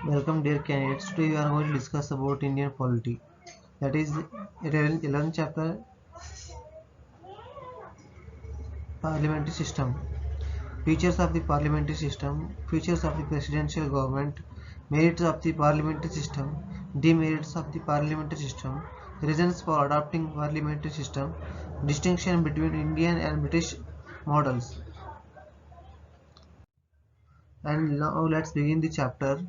Welcome dear candidates. Today we are going to discuss about Indian polity. That is 11th chapter, parliamentary system. Features of the parliamentary system, features of the presidential government, merits of the parliamentary system, demerits of the parliamentary system, reasons for adopting parliamentary system, distinction between Indian and British models. And now let's begin the chapter.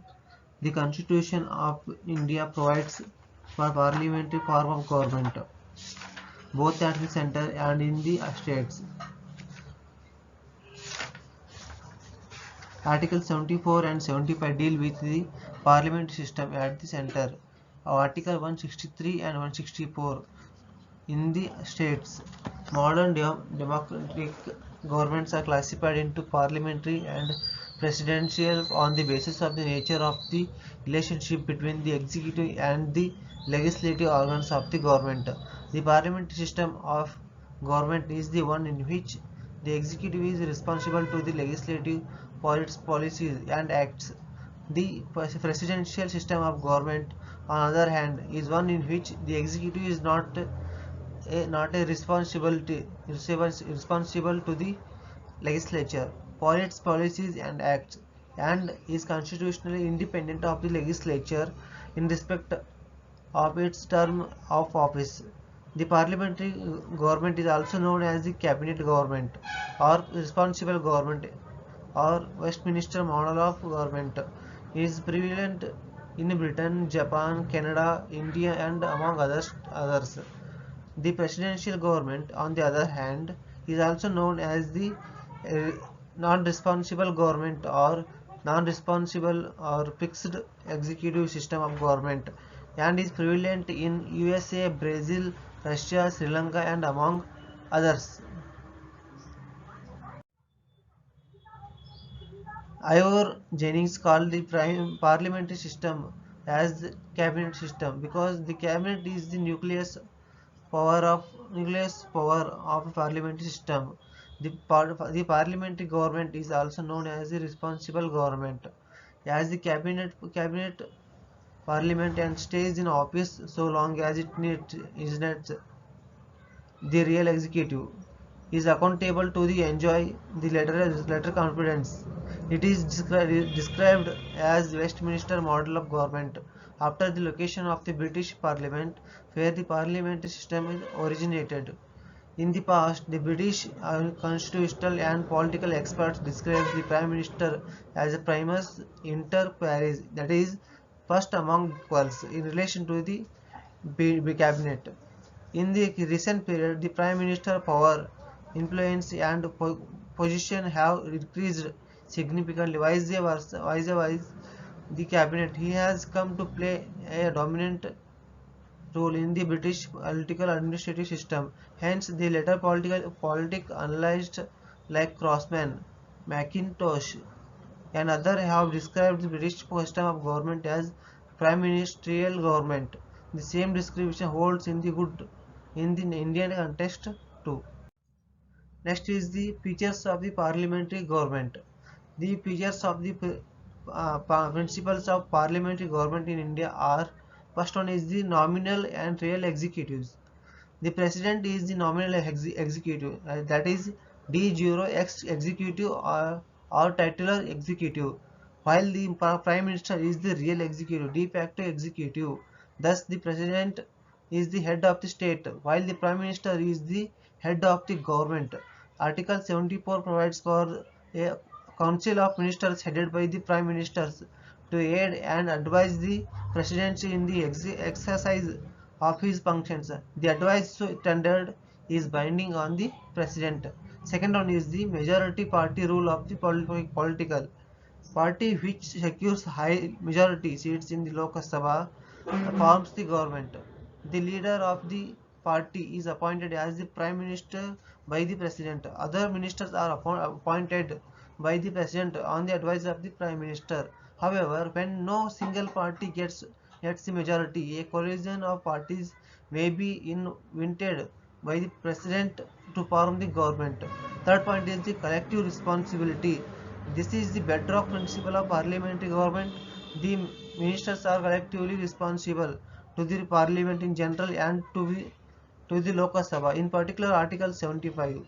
The Constitution of India provides for parliamentary form of government, both at the center and in the states. Articles 74 and 75 deal with the parliamentary system at the center. Article 163 and 164 in the states. Modern democratic governments are classified into parliamentary and presidential on the basis of the nature of the relationship between the executive and the legislative organs of the government. The parliamentary system of government is the one in which the executive is responsible to the legislative for its policies and acts. The presidential system of government, on the other hand, is one in which the executive is not a responsible to the legislature for its policies and acts, and is constitutionally independent of the legislature in respect of its term of office. The parliamentary government is also known as the cabinet government or responsible government or Westminster model of government. It is prevalent in Britain, Japan, Canada, India, and among others. The presidential government, on the other hand, is also known as the uh, non-responsible government or non-responsible or fixed executive system of government, and is prevalent in USA, Brazil, Russia, Sri Lanka, and among others. Ivor Jennings called the parliamentary system as the cabinet system because the cabinet is the nucleus power of a parliamentary system. The parliamentary government is also known as the responsible government, as the cabinet parliament and stays in office so long as is not the real executive is accountable to the enjoy the letter confidence. It is described as Westminster model of government after the location of the British Parliament, where the parliamentary system is originated. In the past, the British constitutional and political experts described the Prime Minister as a primus inter pares, that is, first among equals, in relation to the cabinet. In the recent period, the Prime Minister power, influence and position have increased significantly. Vice the cabinet he has come to play a dominant role in the British political administrative system. Hence, the later politic analysts like Crossman, Mackintosh, and others have described the British system of government as prime ministerial government. The same description holds in the Indian context too. Next is the features of the parliamentary government. The features of the principles of parliamentary government in India are: first one is the nominal and real executives. The president is the nominal executive, that is de jure ex executive or titular executive, while the prime minister is the real executive, de facto executive. Thus, the president is the head of the state, while the prime minister is the head of the government. Article 74 provides for a council of ministers headed by the prime ministers to aid and advise the presidency in the exercise of his functions. The advice so tendered is binding on the president. Second one is the majority party rule of the political party, which secures high majority seats in the Lok Sabha, forms the government. The leader of the party is appointed as the prime minister by the president. Other ministers are appointed by the president on the advice of the prime minister. However, when no single party gets the majority, a coalition of parties may be invented by the president to form the government. Third point is the collective responsibility. This is the bedrock principle of parliamentary government. The ministers are collectively responsible to the parliament in general and to the Lok Sabha. In particular, Article 75.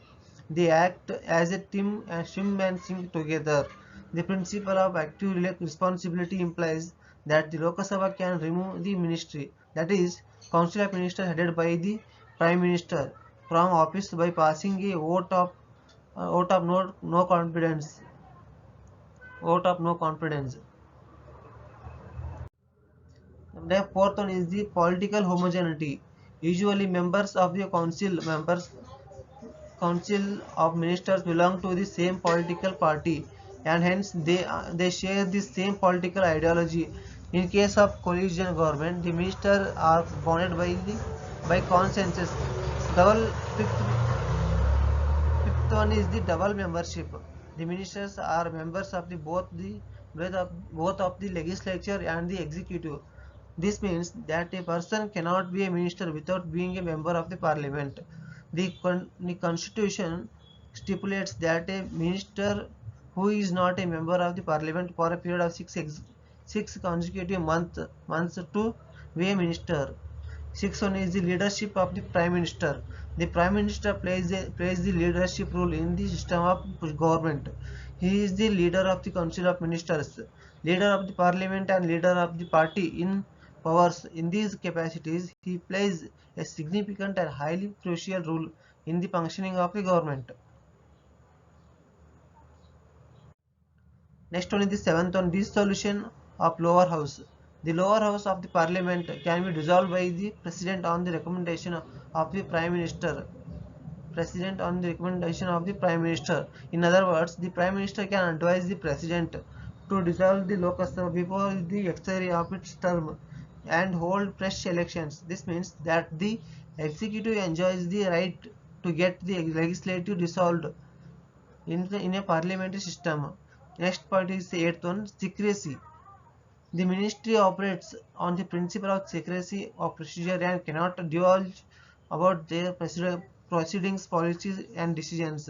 They act as a team and swim and sing together. The principle of active responsibility implies that the Lok Sabha can remove the ministry, that is, Council of Ministers headed by the Prime Minister, from office by passing a vote of no confidence. Vote of no confidence. The fourth one is the political homogeneity. Usually, members of the council of ministers belong to the same political party, and hence they share the same political ideology. In case of coalition government, the ministers are bounded by consensus. Double fifth, fifth one is the double membership. The ministers are members of both of the legislature and the executive. This means that a person cannot be a minister without being a member of the parliament. The constitution stipulates that a minister who is not a member of the parliament for a period of six consecutive months to be a minister. Sixth one is the leadership of the Prime Minister. The Prime Minister plays the leadership role in the system of government. He is the leader of the Council of Ministers, leader of the Parliament and leader of the party in powers. In these capacities, he plays a significant and highly crucial role in the functioning of the government. Next one is the seventh one, dissolution of lower house. The lower house of the parliament can be dissolved by the president on the recommendation of the prime minister. President on the recommendation of the prime minister. In other words, the prime minister can advise the president to dissolve the Lok Sabha before the expiry of its term and hold fresh elections. This means that the executive enjoys the right to get the legislative dissolved in a parliamentary system. Next point is the eighth one, secrecy. The ministry operates on the principle of secrecy of procedure and cannot divulge about their proceedings, policies and decisions.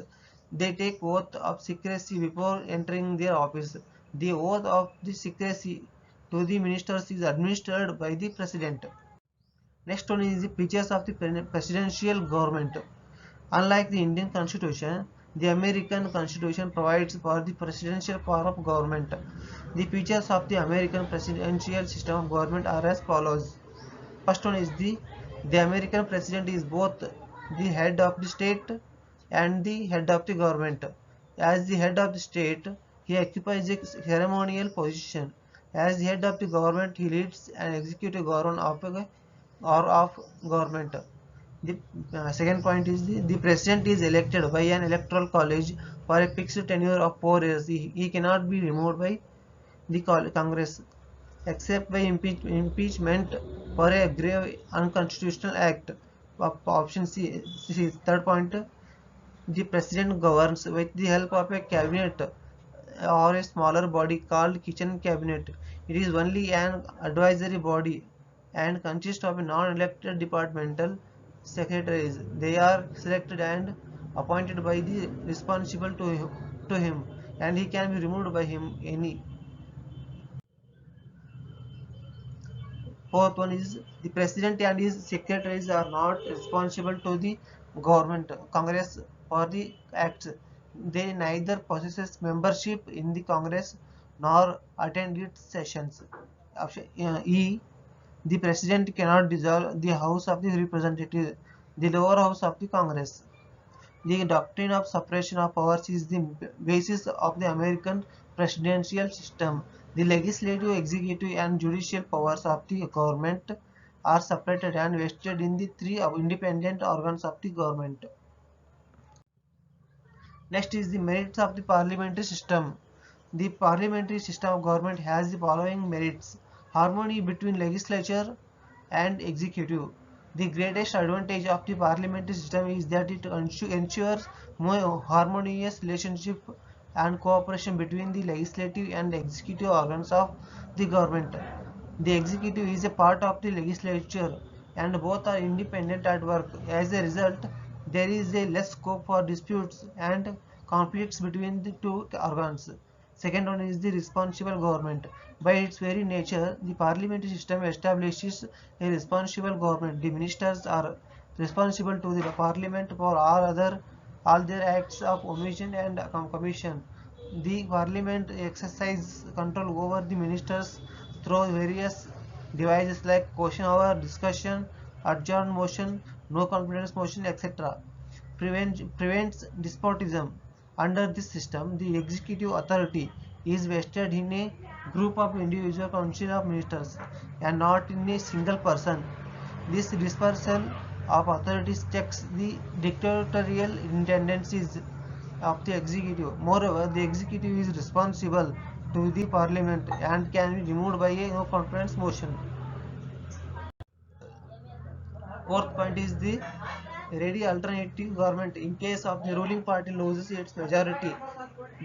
They take oath of secrecy before entering their office. The oath of the secrecy to the ministers is administered by the president. Next one is the features of the presidential government. Unlike the Indian constitution, the American constitution provides for the presidential power of government. The features of the American presidential system of government are as follows. First one is the American president is both the head of the state and the head of the government. As the head of the state, he occupies a ceremonial position. As the head of the government, he leads an executive government of government. The second point is the president is elected by an electoral college for a fixed tenure of 4 years. He cannot be removed by the Congress except by impeachment for a grave unconstitutional act. Option C. Third point, the president governs with the help of a cabinet or a smaller body called kitchen cabinet. It is only an advisory body and consists of non-elected departmental secretaries. They are selected and appointed by the responsible to him, and he can be removed by him any. Fourth one is the president and his secretaries are not responsible to the government Congress for the acts. They neither possess membership in the Congress nor attend its sessions. Option E. The president cannot dissolve the House of the Representatives, the lower house of the Congress. The doctrine of separation of powers is the basis of the American presidential system. The legislative, executive, and judicial powers of the government are separated and vested in the three independent organs of the government. Next is the merits of the parliamentary system. The parliamentary system of government has the following merits: harmony between legislature and executive. The greatest advantage of the parliamentary system is that it ensures more harmonious relationship and cooperation between the legislative and executive organs of the government. The executive is a part of the legislature and both are independent at work. As a result, there is a less scope for disputes and conflicts between the two organs. Second one is the responsible government. By its very nature, the parliamentary system establishes a responsible government. The ministers are responsible to the parliament for all their acts of omission and commission. The parliament exercises control over the ministers through various devices like question hour, discussion, adjourn motion, no confidence motion, etc. Prevents despotism. Under this system, the executive authority is vested in a group of individual council of ministers and not in a single person. This dispersal of authorities checks the dictatorial tendencies of the executive. Moreover, the executive is responsible to the parliament and can be removed by a no confidence motion. Fourth point is the ready alternative government. In case of the ruling party loses its majority,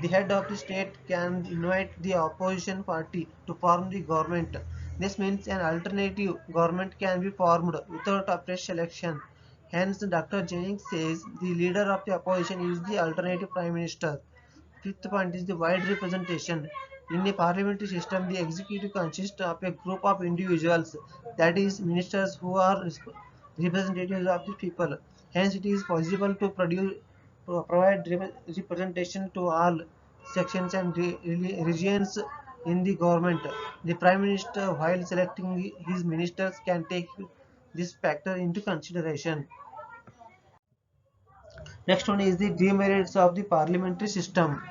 the head of the state can invite the opposition party to form the government. This means an alternative government can be formed without a fresh election. Hence, Dr. Jennings says the leader of the opposition is the alternative prime minister. Fifth point is the wide representation. In a parliamentary system, the executive consists of a group of individuals, that is, ministers who are representatives of the people. Hence, it is possible to provide representation to all sections and regions in the government. The Prime Minister, while selecting his ministers, can take this factor into consideration. Next one is the demerits of the parliamentary system.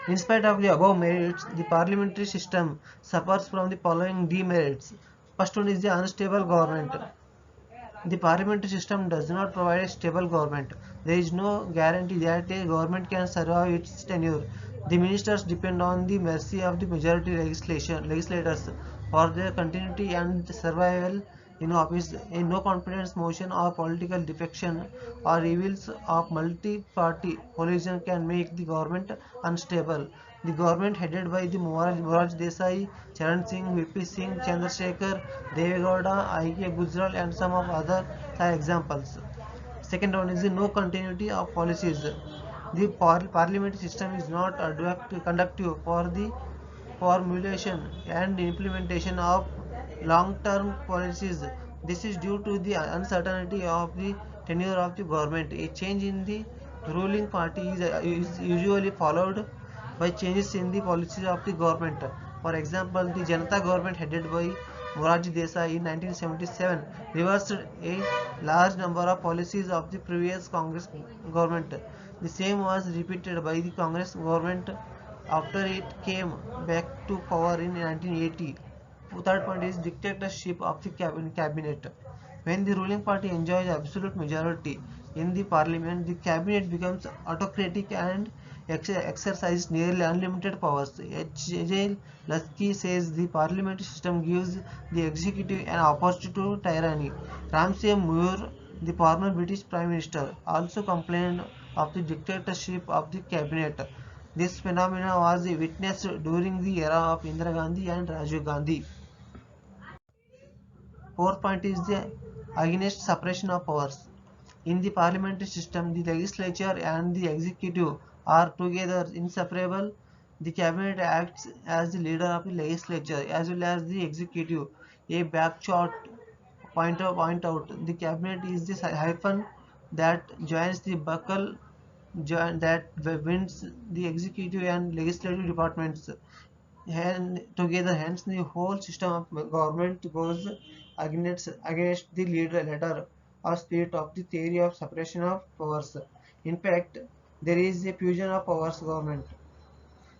In spite of the above merits, the parliamentary system suffers from the following demerits. First one is the unstable government. The parliamentary system does not provide a stable government. There is no guarantee that a government can survive its tenure. The ministers depend on the mercy of the majority legislators for their continuity and survival in office. A no confidence motion or political defection or evils of multi-party coalition can make the government unstable. The government headed by the Morarji Desai, Charan Singh, VP Singh, Chandrasekhar, Devegowda, I.K. Gujral and some of other are examples. Second one is the no continuity of policies. The parliamentary system is not conductive for the formulation and implementation of long-term policies. This is due to the uncertainty of the tenure of the government. A change in the ruling party is usually followed by changes in the policies of the government. For example, the Janata government headed by Morarji Desai in 1977 reversed a large number of policies of the previous Congress government. The same was repeated by the Congress government after it came back to power in 1980. Third point is dictatorship of the cabinet. When the ruling party enjoys absolute majority in the parliament, the cabinet becomes autocratic and exercises nearly unlimited powers. H.J. Lusky says the parliamentary system gives the executive an opportunity to tyranny. Ramsay Muir, the former British Prime Minister, also complained of the dictatorship of the cabinet. This phenomenon was witnessed during the era of Indira Gandhi and Rajiv Gandhi. Fourth point is the against separation of powers. In the parliamentary system, the legislature and the executive are together inseparable. The cabinet acts as the leader of the legislature as well as the executive. A backshot point out the cabinet is the hyphen that joins the buckle that binds the executive and legislative departments and together. Hence the whole system of government goes against the letter or spirit of the theory of separation of powers. In fact, there is a fusion of powers government.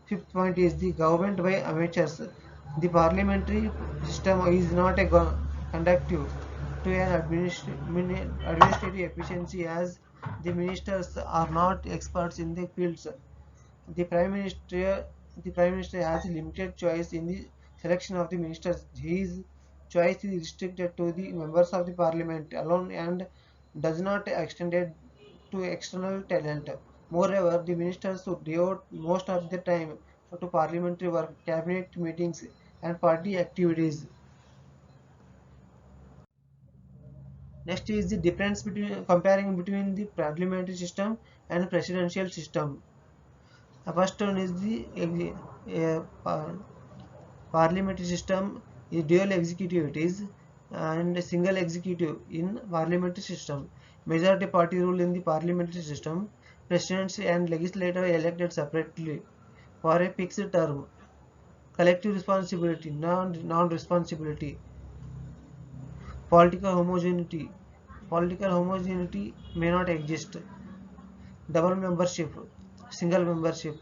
Fifth point is the government by amateurs. The parliamentary system is not a conductive to an administrative efficiency as the ministers are not experts in the fields. The Prime Minister the Prime Minister has limited choice in the selection of the ministers. His choice is restricted to the members of the parliament alone and does not extend it to external talent. Moreover, the ministers should devote most of their time to parliamentary work, cabinet meetings, and party activities. Next is the difference between comparing between the parliamentary system and presidential system. The first one is the A parliamentary system is dual executive, it is, and a single executive in parliamentary system. Majority party rule in the parliamentary system. Presidency and legislature are elected separately for a fixed term. Collective responsibility, non-responsibility. Political homogeneity. Political homogeneity may not exist. Double membership, single membership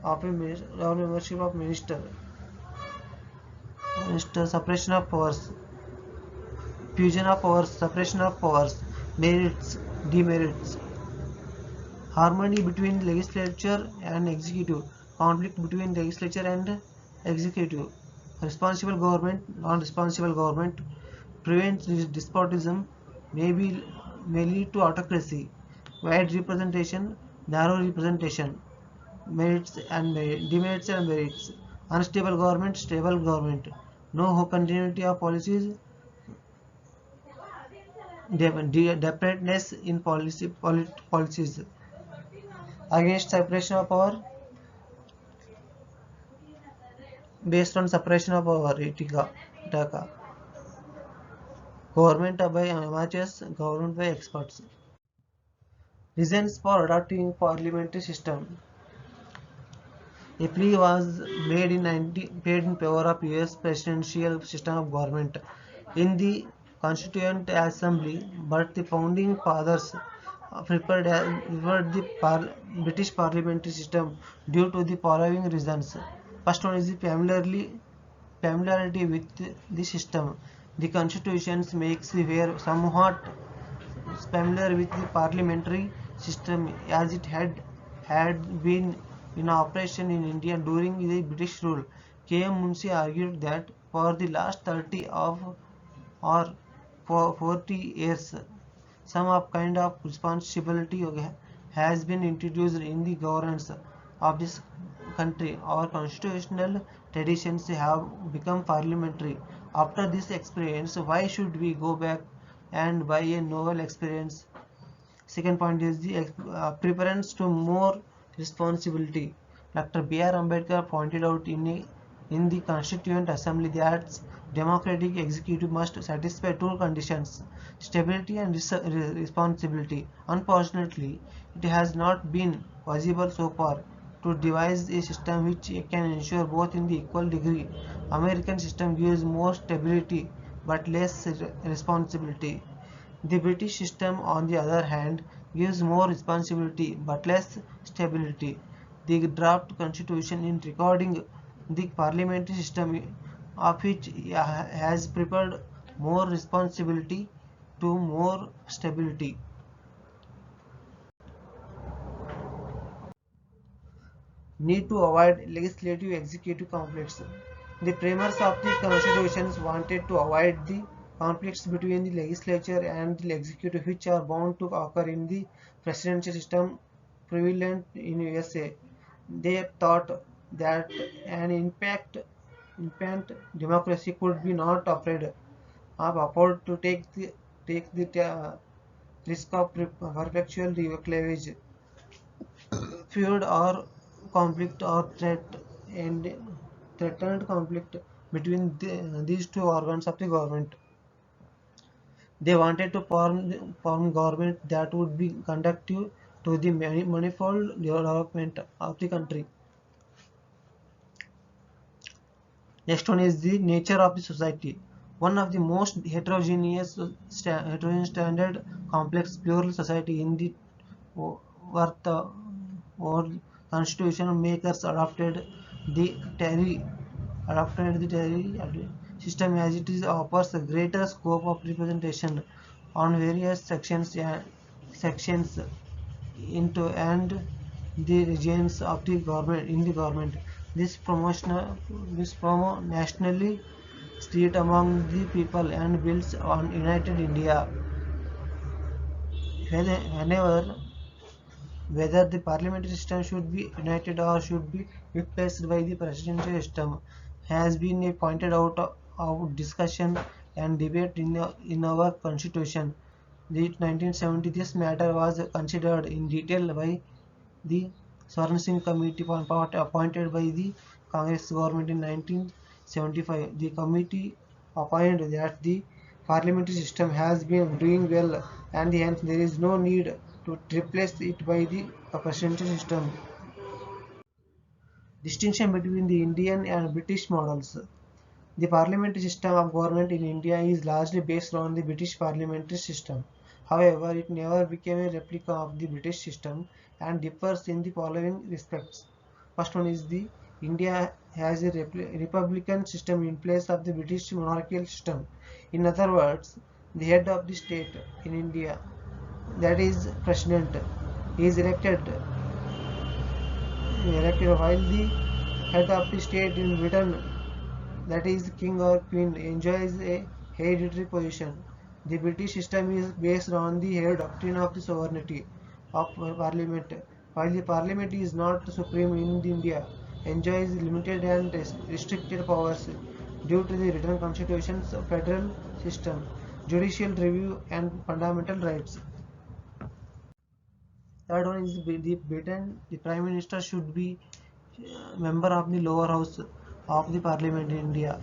of a double membership of minister. Minister separation of powers, fusion of powers, separation of powers, merits, demerits, harmony between legislature and executive, conflict between legislature and executive, responsible government, non-responsible government, prevents despotism, may lead to autocracy, wide representation, narrow representation, merits and demerits and merits, unstable government, stable government, no continuity of policies, dependence in policies, against separation of power, based on separation of power, Ithaca. Government by amateurs, government by experts. Reasons for adopting parliamentary system. A plea was made in favor of US presidential system of government in the Constituent Assembly, but the founding fathers preferred the British parliamentary system due to the following reasons. First one is the familiarity with the system. The Constitution makes we somewhat familiar with the parliamentary system as it had been in operation in India during the British rule. K. M. Munshi argued that for the last 30 or for 40 years, some kind of responsibility has been introduced in the governance of this country. Our constitutional traditions have become parliamentary. After this experience, why should we go back and buy a novel experience? Second point is the preference to more responsibility. Dr. B.R. Ambedkar pointed out in the Constituent Assembly that democratic executive must satisfy two conditions: stability and responsibility. Unfortunately, it has not been possible so far to devise a system which can ensure both in the equal degree. American system gives more stability but less responsibility. The British system, on the other hand, gives more responsibility but less stability. The draft constitution in recording the parliamentary system of which has prepared more responsibility to more stability. Need to avoid legislative executive conflicts. The framers of the constitutions wanted to avoid the conflicts between the legislature and the executive which are bound to occur in the presidential system prevalent in USA. They thought that an infant democracy could be not afraid of afford to take the risk of perpetual cleavage, feud or conflict or and threatened conflict between these two organs of the government. They wanted to form government that would be conducive to the manifold development of the country. Next one is the nature of the society. One of the most heterogeneous, standard, complex, plural society in the world or constitution makers the Terry adopted the Terry system as it is offers a greater scope of representation on various sections into and the regions of the government in the government. This promo nationally spread among the people and builds on United India. Whenever whether the parliamentary system should be united or should be replaced by the presidential system has been pointed out of discussion and debate in our constitution. The 1970 this matter was considered in detail by the Swaran Singh committee appointed by the Congress government in 1975. The committee opined that the parliamentary system has been doing well and hence there is no need to replace it by the presidential system. Distinction between the Indian and British models. The parliamentary system of government in India is largely based on the British parliamentary system. However, it never became a replica of the British system and differs in the following respects. First one is the India has a republican system in place of the British monarchical system. In other words, the head of the state in India, that is president, is elected while the head of the state in Britain, that is king or queen, enjoys a hereditary position. The British system is based on the Hare doctrine of the sovereignty of parliament, while the parliament is not supreme in India, enjoys limited and restricted powers due to the written constitution's federal system, judicial review and fundamental rights. Third one is the Britain. The Prime Minister should be member of the lower house of the parliament in India.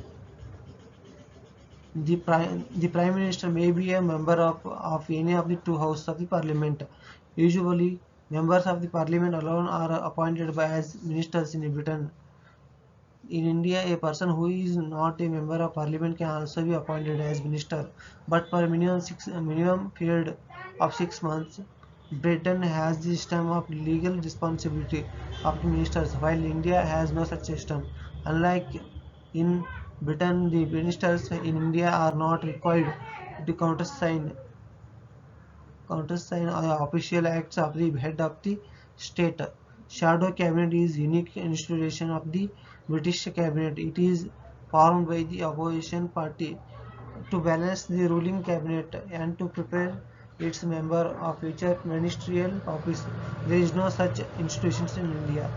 The prime minister may be a member of any of the two houses of the parliament. Usually, members of the parliament alone are appointed by as ministers in Britain. In India, a person who is not a member of parliament can also be appointed as minister, but for a minimum period of 6 months. Britain has the system of legal responsibility of the ministers, while India has no such system. Unlike in Britain, the ministers in India are not required to countersign official acts of the head of the state. Shadow cabinet is unique institution of the British cabinet. It is formed by the opposition party to balance the ruling cabinet and to prepare its member of future ministerial office. There is no such institutions in India.